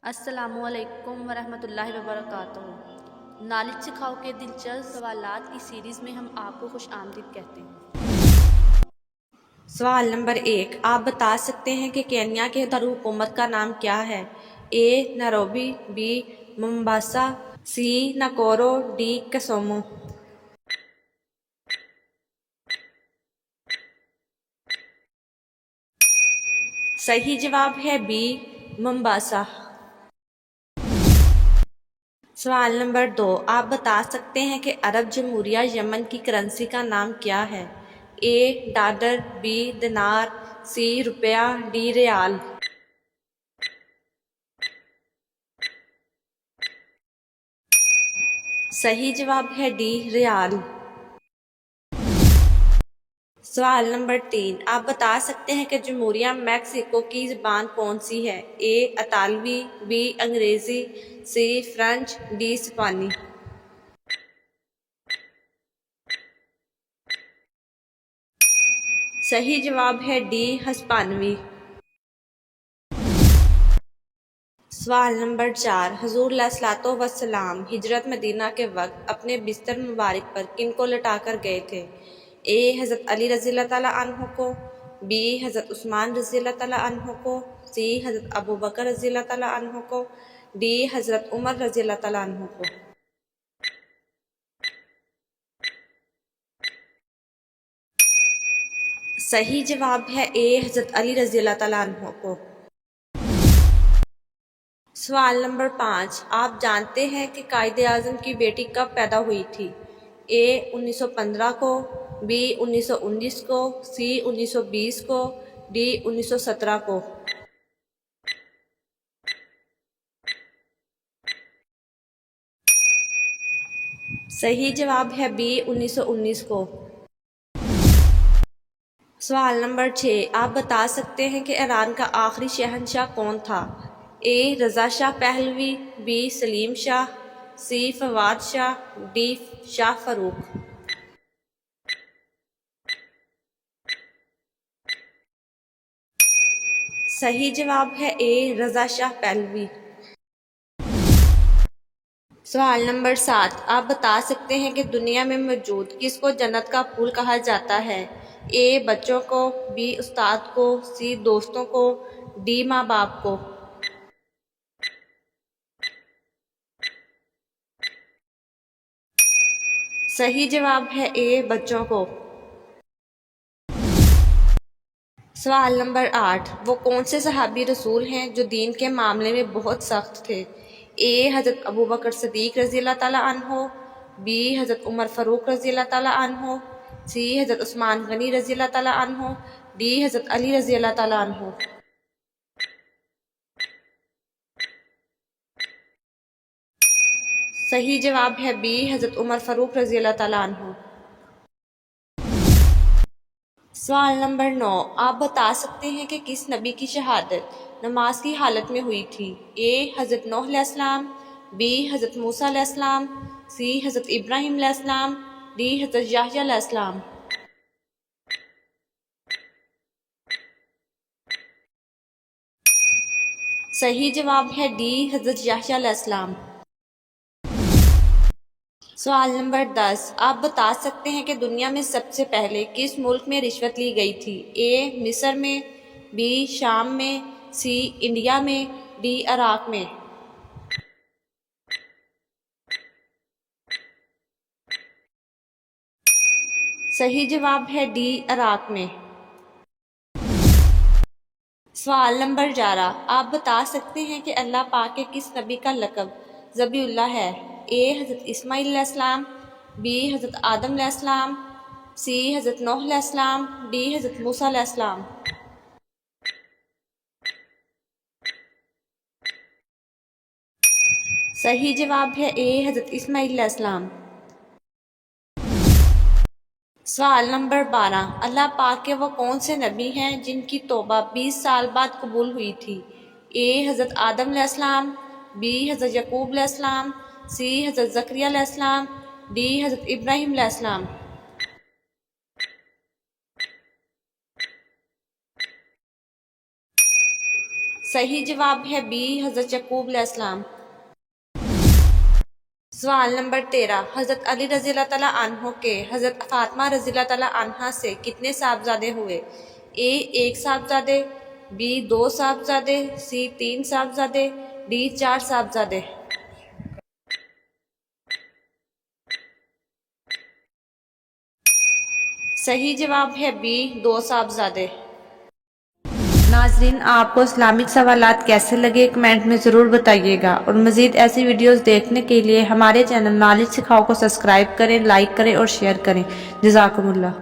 السلام علیکم ورحمۃ اللہ وبرکاتہ۔ نالج سکھاؤ کے دلچسپ سوالات کی سیریز میں ہم آپ کو خوش آمدید کہتے ہیں۔ سوال نمبر 1، آپ بتا سکتے ہیں کہ کینیا کے دارالحکومت کا نام کیا ہے؟ اے نیروبی، بی مومباسا، سی ناکورو، ڈی کسومو۔ صحیح جواب ہے بی مومباسا۔ سوال نمبر 2، آپ بتا سکتے ہیں کہ عرب جمہوریہ یمن کی کرنسی کا نام کیا ہے؟ اے ڈالر، بی دینار، سی روپیہ، ڈی ریال۔ صحیح جواب ہے ڈی ریال۔ سوال نمبر 3، آپ بتا سکتے ہیں کہ جمہوریہ میکسیکو کی زبان کون سی ہے؟ اے اطالوی، بی انگریزی، سی فرینچ، ڈی اسپانی۔ صحیح جواب ہے ڈی ہسپانوی۔ سوال نمبر 4، حضور علیہ الصلوۃ والسلام ہجرت مدینہ کے وقت اپنے بستر مبارک پر کن کو لٹا کر گئے تھے؟ اے حضرت علی رضی اللہ تعالیٰ عنہ کو، بی حضرت عثمان رضی اللہ تعالیٰ عنہ کو، سی حضرت ابوبکر رضی اللہ تعالیٰ عنہ کو، ڈی حضرت عمر رضی اللہ تعالیٰ عنہ کو۔ صحیح جواب ہے اے حضرت علی رضی اللہ تعالیٰ عنہ کو۔ سوال نمبر 5، آپ جانتے ہیں کہ قائد اعظم کی بیٹی کب پیدا ہوئی تھی؟ اے 1915 کو، بی 1919 کو، سی 1920 کو، ڈی 1917 کو۔ صحیح جواب ہے بی 1919 کو۔ سوال نمبر 6، آپ بتا سکتے ہیں کہ ایران کا آخری شہنشاہ کون تھا؟ A Reza Shah Pahlavi, B Salim Shah, C Fuad Shah, D Shah Farouk. صحیح جواب ہے اے رضا شاہ پہلوی۔ سوال نمبر 7، آپ بتا سکتے ہیں کہ دنیا میں موجود کس کو جنت کا پھول کہا جاتا ہے؟ اے بچوں کو، بی استاد کو، سی دوستوں کو، ڈی ماں باپ کو۔ صحیح جواب ہے اے بچوں کو۔ سوال نمبر 8، وہ کون سے صحابی رسول ہیں جو دین کے معاملے میں بہت سخت تھے؟ اے حضرت ابوبکر صدیق رضی اللہ تعالیٰ عنہ، بی حضرت عمر فاروق رضی اللہ تعالیٰ عنہ، سی حضرت عثمان غنی رضی اللہ تعالیٰ عنہ، ڈی حضرت علی رضی اللہ تعالیٰ عنہ۔ صحیح جواب ہے بی حضرت عمر فاروق رضی اللہ تعالیٰ عنہ۔ سوال نمبر 9، آپ بتا سکتے ہیں کہ کس نبی کی شہادت نماز کی حالت میں ہوئی تھی؟ اے حضرت نوح علیہ السلام، بی حضرت موسیٰ علیہ السلام، سی حضرت ابراہیم علیہ السلام، ڈی حضرت یحییٰ علیہ السلام۔ صحیح جواب ہے ڈی حضرت یحییٰ علیہ السلام۔ سوال نمبر 10، آپ بتا سکتے ہیں کہ دنیا میں سب سے پہلے کس ملک میں رشوت لی گئی تھی؟ اے مصر میں، بی شام میں، سی انڈیا میں، ڈی عراق میں۔ صحیح جواب ہے ڈی عراق میں۔ سوال نمبر 11، آپ بتا سکتے ہیں کہ اللہ پاک کے کس نبی کا لقب ذبیح اللہ ہے؟ اے حضرت اسماعیل علیہ السلام، بی حضرت آدم علیہ السلام، سی حضرت نوح علیہ السلام، ڈی حضرت موسیٰ علیہ السلام۔ صحیح جواب ہے اے حضرت اسماعیل علیہ السلام۔ سوال نمبر 12، اللہ پاک کے وہ کون سے نبی ہیں جن کی توبہ 20 سال بعد قبول ہوئی تھی؟ اے حضرت آدم علیہ السلام، بی حضرت یعقوب علیہ السلام، سی حضرت زکریا علیہ السلام، ڈی حضرت ابراہیم علیہ السلام۔ صحیح جواب ہے بی حضرت یعقوب علیہ السلام۔ سوال نمبر 13، حضرت علی رضی اللہ تعالیٰ عنہ کے حضرت فاطمہ رضی اللہ تعالیٰ عنہا سے کتنے صاحبزادے ہوئے؟ اے 1 صاحبزادے، بی 2 صاحبزادے، سی 3 صاحبزادے، ڈی 4 صاحبزادے۔ صحیح جواب ہے بی 2 صاحبزادے۔ ناظرین، آپ کو اسلامک سوالات کیسے لگے کمنٹ میں ضرور بتائیے گا، اور مزید ایسی ویڈیوز دیکھنے کے لیے ہمارے چینل نالج سکھاؤ کو سبسکرائب کریں، لائک کریں اور شیئر کریں۔ جزاکم اللہ۔